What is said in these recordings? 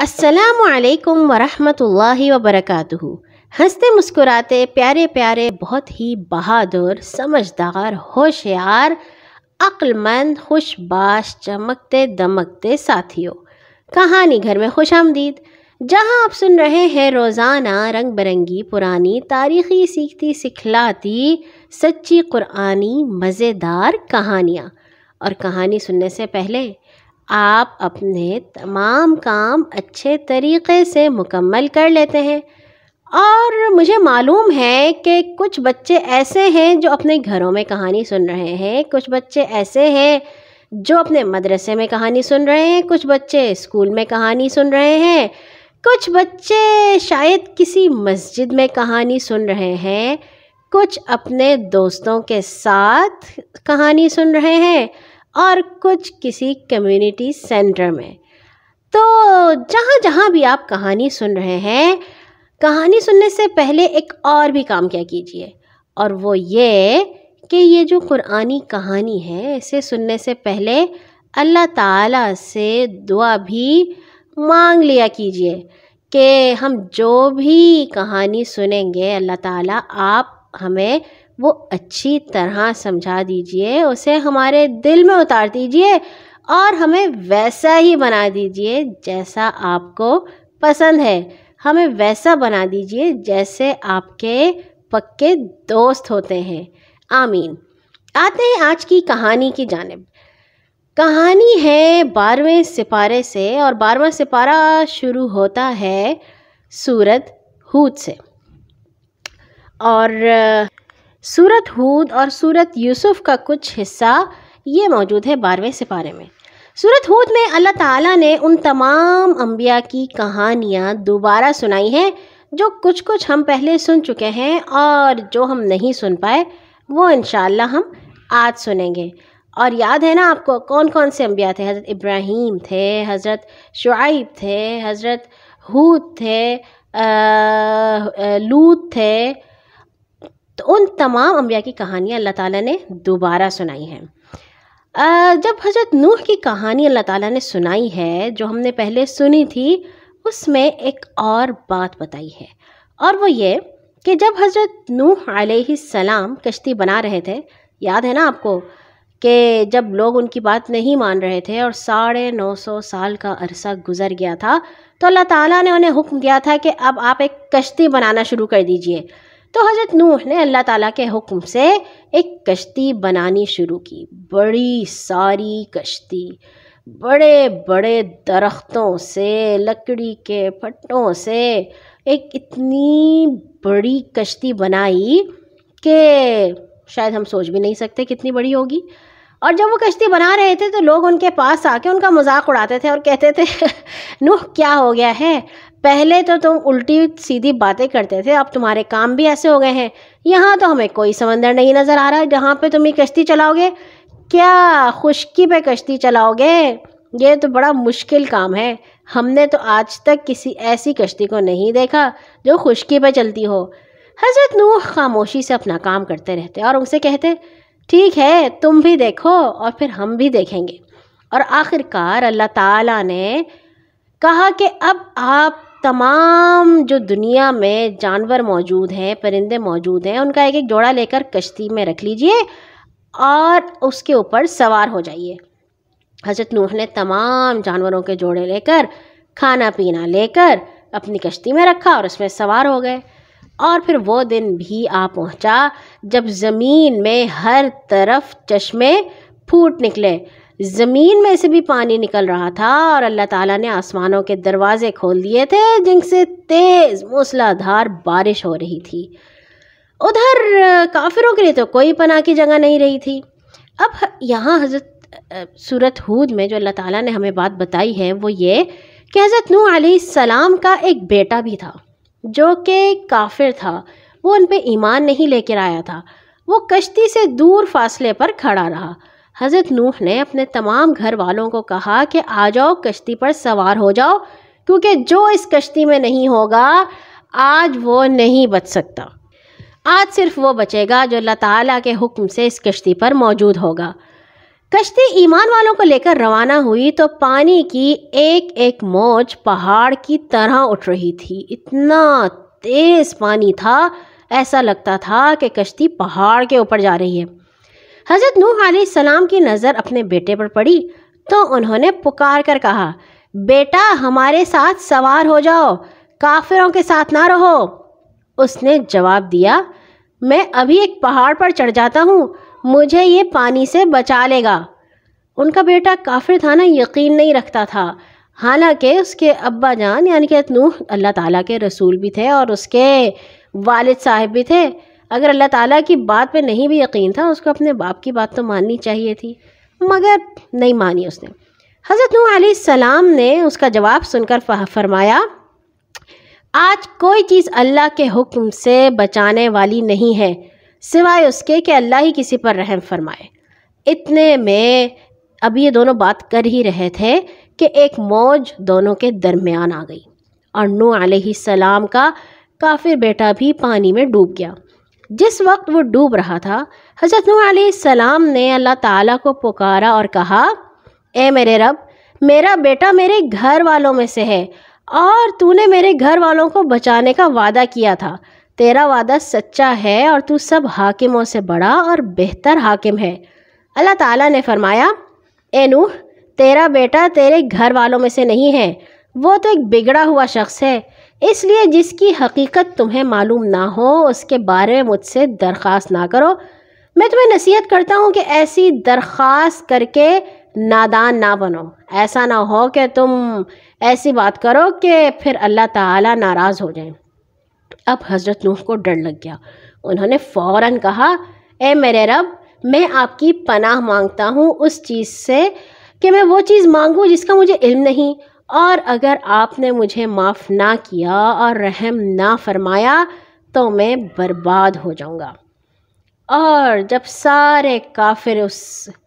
السلام علیکم ورحمۃ اللہ وبرکاتہ۔ ہنستے مسکراتے پیارے پیارے بہت ہی بہادر، سمجھدار، ہوشیار، عقل مند، خوش باش، چمکتے دمکتے ساتھیوں، کہانی گھر میں خوش آمدید، جہاں آپ سن رہے ہیں روزانہ رنگ برنگی، پرانی، تاریخی، سیکھتی سکھلاتی، سچی قرآنی مزیدار کہانیاں۔ اور کہانی سننے سے پہلے آپ اپنے تمام کام اچھے طریقے سے مکمل کر لیتے ہیں، اور مجھے معلوم ہے کہ کچھ بچے ایسے ہیں جو اپنے گھروں میں کہانی سن رہے ہیں، کچھ بچے ایسے ہیں جو اپنے مدرسے میں کہانی سن رہے ہیں، کچھ بچے اسکول میں کہانی سن رہے ہیں، کچھ بچے شاید کسی مسجد میں کہانی سن رہے ہیں، کچھ اپنے دوستوں کے ساتھ کہانی سن رہے ہیں، اور کچھ کسی کمیونٹی سینٹر میں۔ تو جہاں جہاں بھی آپ کہانی سن رہے ہیں، کہانی سننے سے پہلے ایک اور بھی کام کیا کیجئے، اور وہ یہ کہ یہ جو قرآنی کہانی ہے اسے سننے سے پہلے اللہ تعالیٰ سے دعا بھی مانگ لیا کیجئے کہ ہم جو بھی کہانی سنیں گے اللہ تعالیٰ آپ ہمیں وہ اچھی طرح سمجھا دیجئے، اسے ہمارے دل میں اتار دیجئے، اور ہمیں ویسا ہی بنا دیجئے جیسا آپ کو پسند ہے، ہمیں ویسا بنا دیجئے جیسے آپ کے پکے دوست ہوتے ہیں، آمین۔ آتے ہیں آج کی کہانی کی جانب۔ کہانی ہے 12ویں سپارے سے، اور 12واں سپارہ شروع ہوتا ہے سورۃ ہود سے، اور سورۃ ہود اور سورۃ یوسف کا کچھ حصہ یہ موجود ہے 12ویں سپارے میں۔ سورۃ ہود میں اللہ تعالیٰ نے ان تمام انبیاء کی کہانیاں دوبارہ سنائی ہیں جو کچھ ہم پہلے سن چکے ہیں، اور جو ہم نہیں سن پائے وہ انشاءاللہ ہم آج سنیں گے۔ اور یاد ہے نا آپ کو کون کون سے انبیاء تھے؟ حضرت ابراہیم تھے، حضرت شعیب تھے، حضرت ہود تھے، لوط تھے۔ تو ان تمام انبیاء کی کہانیاں اللہ تعالیٰ نے دوبارہ سنائی ہیں۔ جب حضرت نوح کی کہانی اللہ تعالیٰ نے سنائی ہے جو ہم نے پہلے سنی تھی، اس میں ایک اور بات بتائی ہے، اور وہ یہ کہ جب حضرت نوح علیہ السلام کشتی بنا رہے تھے، یاد ہے نا آپ کو کہ جب لوگ ان کی بات نہیں مان رہے تھے اور 950 سال کا عرصہ گزر گیا تھا، تو اللہ تعالیٰ نے انہیں حکم دیا تھا کہ اب آپ ایک کشتی بنانا شروع کر دیجئے۔ تو حضرت نوح نے اللہ تعالیٰ کے حکم سے ایک کشتی بنانی شروع کی، بڑی ساری کشتی، بڑے بڑے درختوں سے، لکڑی کے پھٹوں سے ایک اتنی بڑی کشتی بنائی کہ شاید ہم سوچ بھی نہیں سکتے کتنی بڑی ہوگی۔ اور جب وہ کشتی بنا رہے تھے تو لوگ ان کے پاس آ کے ان کا مذاق اڑاتے تھے اور کہتے تھے نوح کیا ہو گیا ہے، پہلے تو تم الٹی سیدھی باتیں کرتے تھے، اب تمہارے کام بھی ایسے ہو گئے ہیں، یہاں تو ہمیں کوئی سمندر نہیں نظر آ رہا جہاں پہ تم یہ کشتی چلاؤ گے، کیا خشکی پہ کشتی چلاؤ گے؟ یہ تو بڑا مشکل کام ہے، ہم نے تو آج تک کسی ایسی کشتی کو نہیں دیکھا جو خشکی پہ چلتی ہو۔ حضرت نوح خاموشی سے اپنا کام کرتے رہتے اور ان سے کہتے ٹھیک ہے تم بھی دیکھو اور پھر ہم بھی دیکھیں گے۔ اور آخر کار اللہ تعالیٰ نے کہا کہ اب آپ تمام جو دنیا میں جانور موجود ہیں، پرندے موجود ہیں، ان کا ایک ایک جوڑا لے کر کشتی میں رکھ لیجئے اور اس کے اوپر سوار ہو جائیے۔ حضرت نوح نے تمام جانوروں کے جوڑے لے کر، کھانا پینا لے کر اپنی کشتی میں رکھا اور اس میں سوار ہو گئے۔ اور پھر وہ دن بھی آ پہنچا جب زمین میں ہر طرف چشمے پھوٹ نکلے، زمین میں سے بھی پانی نکل رہا تھا، اور اللہ تعالیٰ نے آسمانوں کے دروازے کھول دیے تھے جن سے تیز موسلا دھار بارش ہو رہی تھی۔ ادھر کافروں کے لیے تو کوئی پناہ کی جگہ نہیں رہی تھی۔ اب یہاں حضرت سورۃ ہود میں جو اللہ تعالیٰ نے ہمیں بات بتائی ہے وہ یہ کہ حضرت نوح علیہ السلام کا ایک بیٹا بھی تھا جو کہ کافر تھا، وہ ان پہ ایمان نہیں لے کر آیا تھا، وہ کشتی سے دور فاصلے پر کھڑا رہا۔ حضرت نوح نے اپنے تمام گھر والوں کو کہا کہ آ جاؤ کشتی پر سوار ہو جاؤ، کیونکہ جو اس کشتی میں نہیں ہوگا آج وہ نہیں بچ سکتا، آج صرف وہ بچے گا جو اللہ تعالیٰ کے حکم سے اس کشتی پر موجود ہوگا۔ کشتی ایمان والوں کو لے کر روانہ ہوئی تو پانی کی ایک ایک موج پہاڑ کی طرح اٹھ رہی تھی. اتنا تیز پانی تھا، ایسا لگتا تھا کہ کشتی پہاڑ کے اوپر جا رہی ہے. حضرت نوح علیہ السلام کی نظر اپنے بیٹے پر پڑی تو انہوں نے پکار کر کہا، بیٹا ہمارے ساتھ سوار ہو جاؤ، کافروں کے ساتھ نہ رہو. اس نے جواب دیا، میں ابھی ایک پہاڑ پر چڑھ جاتا ہوں، مجھے یہ پانی سے بچا لے گا. ان کا بیٹا کافر تھا نا، یقین نہیں رکھتا تھا. حالانکہ اس کے ابا جان یعنی کہ نوح اللہ تعالیٰ کے رسول بھی تھے اور اس کے والد صاحب بھی تھے. اگر اللہ تعالیٰ کی بات پہ نہیں بھی یقین تھا، اس کو اپنے باپ کی بات تو ماننی چاہیے تھی، مگر نہیں مانی اس نے. حضرت نوح علیہ السلام نے اس کا جواب سن کر فرمایا، آج کوئی چیز اللہ کے حکم سے بچانے والی نہیں ہے سوائے اس کے کہ اللہ ہی کسی پر رحم فرمائے. اتنے میں اب یہ دونوں بات کر ہی رہے تھے کہ ایک موج دونوں کے درمیان آ گئی اور نوح علیہ السلام کا کافر بیٹا بھی پانی میں ڈوب گیا. جس وقت وہ ڈوب رہا تھا، حضرت نوح علیہ السلام نے اللہ تعالیٰ کو پکارا اور کہا، اے میرے رب، میرا بیٹا میرے گھر والوں میں سے ہے اور تو نے میرے گھر والوں کو بچانے کا وعدہ کیا تھا. تیرا وعدہ سچا ہے اور تو سب حاکموں سے بڑا اور بہتر حاکم ہے. اللہ تعالیٰ نے فرمایا، اے نوح، تیرا بیٹا تیرے گھر والوں میں سے نہیں ہے، وہ تو ایک بگڑا ہوا شخص ہے. اس لیے جس کی حقیقت تمہیں معلوم نہ ہو اس کے بارے میں مجھ سے درخواست نہ کرو. میں تمہیں نصیحت کرتا ہوں کہ ایسی درخواست کر کے نادان نہ بنو. ایسا نہ ہو کہ تم ایسی بات کرو کہ پھر اللہ تعالیٰ ناراض ہو جائیں. اب حضرت نوح کو ڈر لگ گیا. انہوں نے فوراً کہا، اے میرے رب، میں آپ کی پناہ مانگتا ہوں اس چیز سے کہ میں وہ چیز مانگوں جس کا مجھے علم نہیں، اور اگر آپ نے مجھے معاف نہ کیا اور رحم نہ فرمایا تو میں برباد ہو جاؤں گا. اور جب سارے کافر اس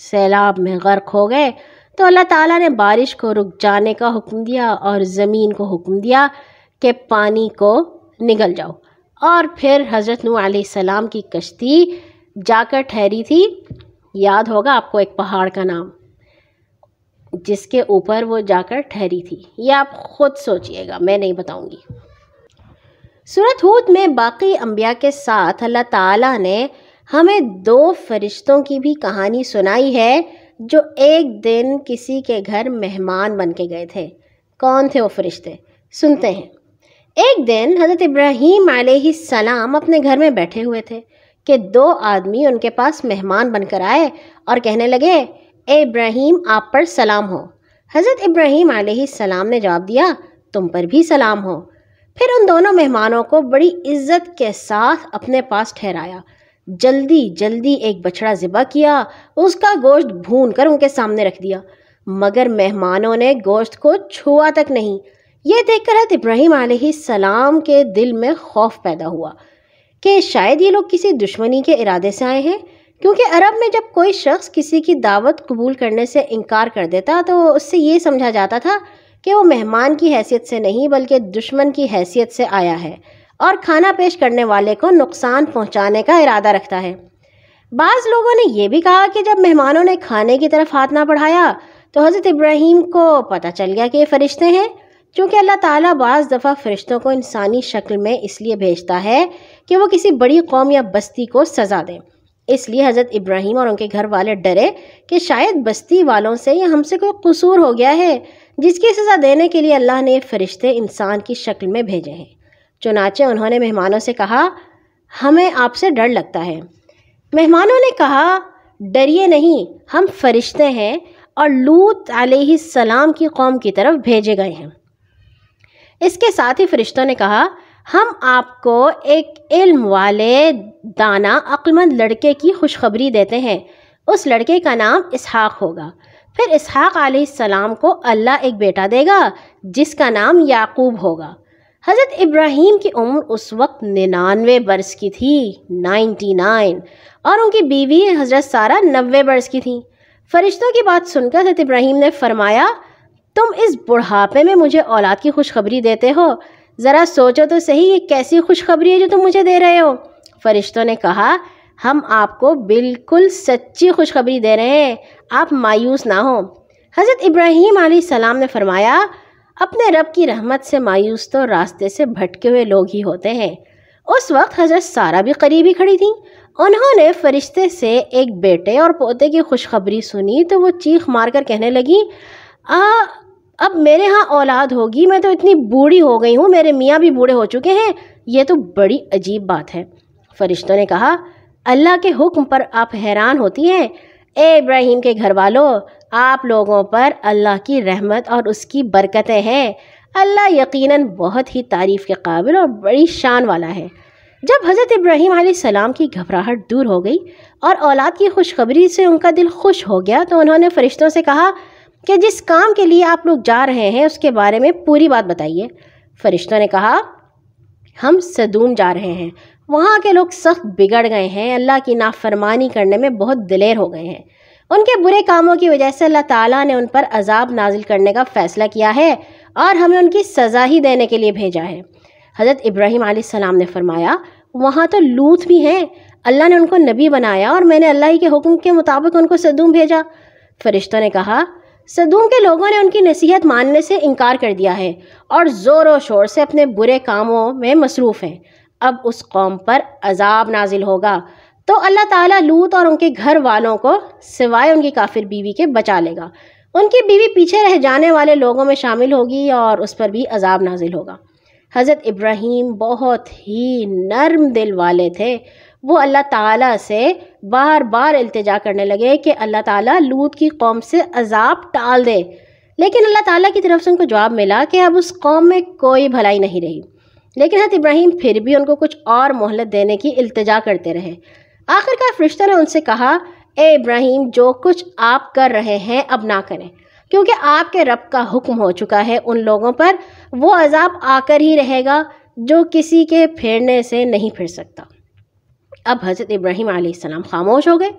سیلاب میں غرق ہو گئے تو اللہ تعالیٰ نے بارش کو رک جانے کا حکم دیا اور زمین کو حکم دیا کہ پانی کو نگل جاؤ. اور پھر حضرت نوح علیہ السلام کی کشتی جا کر ٹھہری تھی. یاد ہوگا آپ کو ایک پہاڑ کا نام جس کے اوپر وہ جا کر ٹھہری تھی. یہ آپ خود سوچئے گا، میں نہیں بتاؤں گی. سورۃ ہود میں باقی انبیاء کے ساتھ اللہ تعالیٰ نے ہمیں 2 فرشتوں کی بھی کہانی سنائی ہے جو ایک دن کسی کے گھر مہمان بن کے گئے تھے. کون تھے وہ فرشتے؟ سنتے ہیں. ایک دن حضرت ابراہیم علیہ السلام اپنے گھر میں بیٹھے ہوئے تھے کہ 2 آدمی ان کے پاس مہمان بن کر آئے اور کہنے لگے، اے ابراہیم، آپ پر سلام ہو. حضرت ابراہیم علیہ السلام نے جواب دیا، تم پر بھی سلام ہو. پھر ان دونوں مہمانوں کو بڑی عزت کے ساتھ اپنے پاس ٹھہرایا. جلدی جلدی ایک بچڑا ذبح کیا، اس کا گوشت بھون کر ان کے سامنے رکھ دیا، مگر مہمانوں نے گوشت کو چھوا تک نہیں. یہ دیکھ کر حضرت ابراہیم علیہ السلام کے دل میں خوف پیدا ہوا کہ شاید یہ لوگ کسی دشمنی کے ارادے سے آئے ہیں، کیونکہ عرب میں جب کوئی شخص کسی کی دعوت قبول کرنے سے انکار کر دیتا تو اس سے یہ سمجھا جاتا تھا کہ وہ مہمان کی حیثیت سے نہیں بلکہ دشمن کی حیثیت سے آیا ہے اور کھانا پیش کرنے والے کو نقصان پہنچانے کا ارادہ رکھتا ہے. بعض لوگوں نے یہ بھی کہا کہ جب مہمانوں نے کھانے کی طرف ہاتھ نہ بڑھایا تو حضرت ابراہیم کو پتہ چل گیا کہ یہ فرشتے ہیں، چونکہ اللہ تعالیٰ بعض دفعہ فرشتوں کو انسانی شکل میں اس لیے بھیجتا ہے کہ وہ کسی بڑی قوم یا بستی کو سزا دیں. اس لیے حضرت ابراہیم اور ان کے گھر والے ڈرے کہ شاید بستی والوں سے یا ہم سے کوئی قصور ہو گیا ہے جس کی سزا دینے کے لیے اللہ نے فرشتے انسان کی شکل میں بھیجے ہیں. چنانچہ انہوں نے مہمانوں سے کہا، ہمیں آپ سے ڈر لگتا ہے. مہمانوں نے کہا، ڈریے نہیں، ہم فرشتے ہیں اور لوط علیہ السلام کی قوم کی طرف بھیجے گئے ہیں. اس کے ساتھ ہی فرشتوں نے کہا، ہم آپ کو ایک علم والے دانا عقلمند لڑکے کی خوشخبری دیتے ہیں. اس لڑکے کا نام اسحاق ہوگا. پھر اسحاق علیہ السلام کو اللہ ایک بیٹا دے گا جس کا نام یعقوب ہوگا. حضرت ابراہیم کی عمر اس وقت 99 برس کی تھی، 99، اور ان کی بیوی حضرت سارہ 90 برس کی تھیں. فرشتوں کی بات سن کر حضرت ابراہیم نے فرمایا، تم اس بڑھاپے میں مجھے اولاد کی خوشخبری دیتے ہو؟ ذرا سوچو تو صحیح، یہ کیسی خوشخبری ہے جو تم مجھے دے رہے ہو؟ فرشتوں نے کہا، ہم آپ کو بالکل سچی خوشخبری دے رہے ہیں، آپ مایوس نہ ہوں۔ حضرت ابراہیم علیہ السلام نے فرمایا، اپنے رب کی رحمت سے مایوس تو راستے سے بھٹکے ہوئے لوگ ہی ہوتے ہیں۔ اس وقت حضرت سارہ بھی قریب ہی کھڑی تھیں۔ انہوں نے فرشتے سے ایک بیٹے اور پوتے کی خوشخبری سنی تو وہ چیخ مار کر کہنے لگی، اب میرے ہاں اولاد ہوگی، میں تو اتنی بوڑھی ہو گئی ہوں، میرے میاں بھی بوڑھے ہو چکے ہیں، یہ تو بڑی عجیب بات ہے۔ فرشتوں نے کہا، اللہ کے حکم پر آپ حیران ہوتی ہیں؟ اے ابراہیم کے گھر والوں، آپ لوگوں پر اللہ کی رحمت اور اس کی برکتیں ہیں۔ اللہ یقیناً بہت ہی تعریف کے قابل اور بڑی شان والا ہے۔ جب حضرت ابراہیم علیہ السلام کی گھبراہٹ دور ہو گئی اور اولاد کی خوشخبری سے ان کا دل خوش ہو گیا تو انہوں نے فرشتوں سے کہا کہ جس کام کے لیے آپ لوگ جا رہے ہیں اس کے بارے میں پوری بات بتائیے۔ فرشتوں نے کہا، ہم سدوم جا رہے ہیں، وہاں کے لوگ سخت بگڑ گئے ہیں، اللہ کی نافرمانی کرنے میں بہت دلیر ہو گئے ہیں۔ ان کے برے کاموں کی وجہ سے اللہ تعالیٰ نے ان پر عذاب نازل کرنے کا فیصلہ کیا ہے اور ہمیں ان کی سزا ہی دینے کے لیے بھیجا ہے۔ حضرت ابراہیم علیہ السلام نے فرمایا، وہاں تو لوط بھی ہیں، اللہ نے ان کو نبی بنایا اور میں نے اللہ ہی کے حکم کے مطابق ان کو سدوم بھیجا۔ فرشتوں نے کہا، سدوم کے لوگوں نے ان کی نصیحت ماننے سے انکار کر دیا ہے اور زور و شور سے اپنے برے کاموں میں مصروف ہیں، اب اس قوم پر عذاب نازل ہوگا تو اللہ تعالیٰ لوط اور ان کے گھر والوں کو سوائے ان کی کافر بیوی کے بچا لے گا، ان کی بیوی پیچھے رہ جانے والے لوگوں میں شامل ہوگی اور اس پر بھی عذاب نازل ہوگا۔ حضرت ابراہیم بہت ہی نرم دل والے تھے، وہ اللہ تعالیٰ سے بار بار التجا کرنے لگے کہ اللہ تعالیٰ لوط کی قوم سے عذاب ٹال دے، لیکن اللہ تعالیٰ کی طرف سے ان کو جواب ملا کہ اب اس قوم میں کوئی بھلائی نہیں رہی۔ لیکن حضرت ابراہیم پھر بھی ان کو کچھ اور مہلت دینے کی التجا کرتے رہے۔ آخرکار فرشتوں نے ان سے کہا، اے ابراہیم، جو کچھ آپ کر رہے ہیں اب نہ کریں، کیونکہ آپ کے رب کا حکم ہو چکا ہے ان لوگوں پر، وہ عذاب آ کر ہی رہے گا جو کسی کے پھیرنے سے نہیں پھر سکتا۔ اب حضرت ابراہیم علیہ السلام خاموش ہو گئے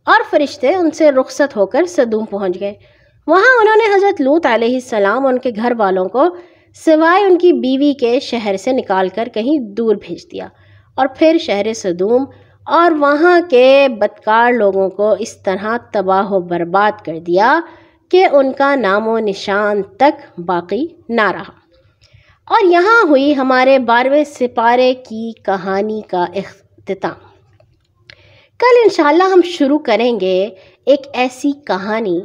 اور فرشتے ان سے رخصت ہو کر سدوم پہنچ گئے۔ وہاں انہوں نے حضرت لوط علیہ السلام اور ان کے گھر والوں کو سوائے ان کی بیوی کے شہر سے نکال کر کہیں دور بھیج دیا، اور پھر شہر سدوم اور وہاں کے بدکار لوگوں کو اس طرح تباہ و برباد کر دیا کہ ان کا نام و نشان تک باقی نہ رہا۔ اور یہاں ہوئی ہمارے 12ویں سپارے کی کہانی کا اختتام۔ کل انشاءاللہ ہم شروع کریں گے ایک ایسی کہانی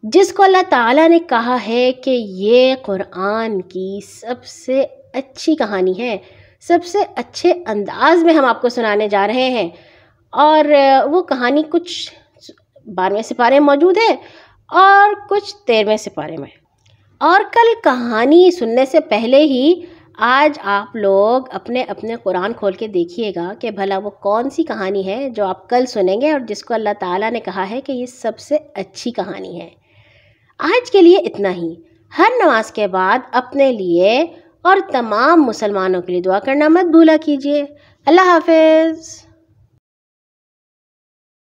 جس کو اللہ تعالیٰ نے کہا ہے کہ یہ قرآن کی سب سے اچھی کہانی ہے، سب سے اچھے انداز میں ہم آپ کو سنانے جا رہے ہیں، اور وہ کہانی کچھ 12ویں سپارے میں موجود ہے اور کچھ 13ویں سپارے میں۔ اور کل کہانی سننے سے پہلے ہی آج آپ لوگ اپنے اپنے قرآن کھول کے دیکھیے گا کہ بھلا وہ کون سی کہانی ہے جو آپ کل سنیں گے اور جس کو اللہ تعالیٰ نے کہا ہے کہ یہ سب سے اچھی کہانی ہے۔ آج کے لیے اتنا ہی۔ ہر نماز کے بعد اپنے لیے اور تمام مسلمانوں کے لیے دعا کرنا مت بھولا کیجیے۔ اللہ حافظ۔